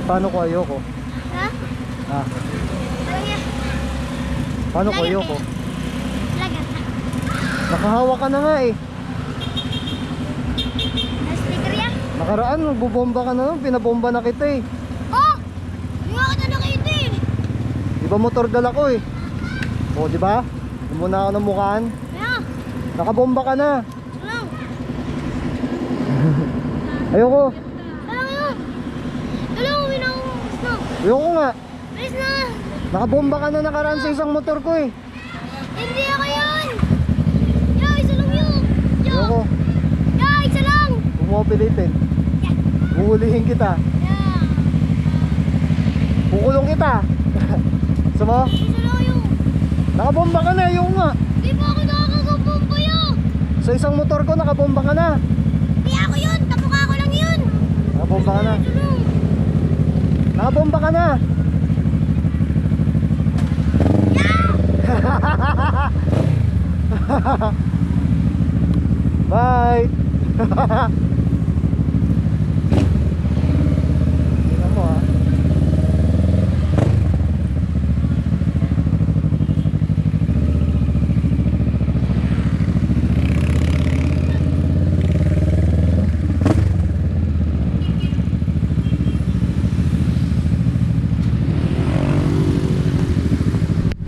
Paano ko ayoko? Ha? Ah, Parang yan. paano ko ayoko? Lagat. Nakahawak ka na nga eh. Na-sticker yan. Nakaraan, nagbubomba ka na nun. Pinabomba na kita eh. Oh! Hindi nga kita nakita eh. Di ba motor dala ko eh? O, di ba? Hindi mo na ako ng mukhaan. Kaya, Nakabomba ka na. lang. Ayoko. Alam mo yun. Alam mo, winawang na. Ayoko nga. Bilis na. Nakabomba ka na nakaraan sa isang motor ko eh. Hindi ako yun. Yo, isa lang yun. Yo. Ayoko. Yo, isa lang. Huwag mo pilitin. Yeah. Uhulihin kita. Yeah. Kukulong kita. Gusto mo? Isa lang yun. Nakabomba ka na. Ayoko nga. Di ba ako nakakagabomba yun? Sa isang motor ko nakabomba ka na. Di ako yun. Kamukha ko lang yun. Nakabomba ka na. Isa lang. Nakabomba ka na. Yeah. Bye.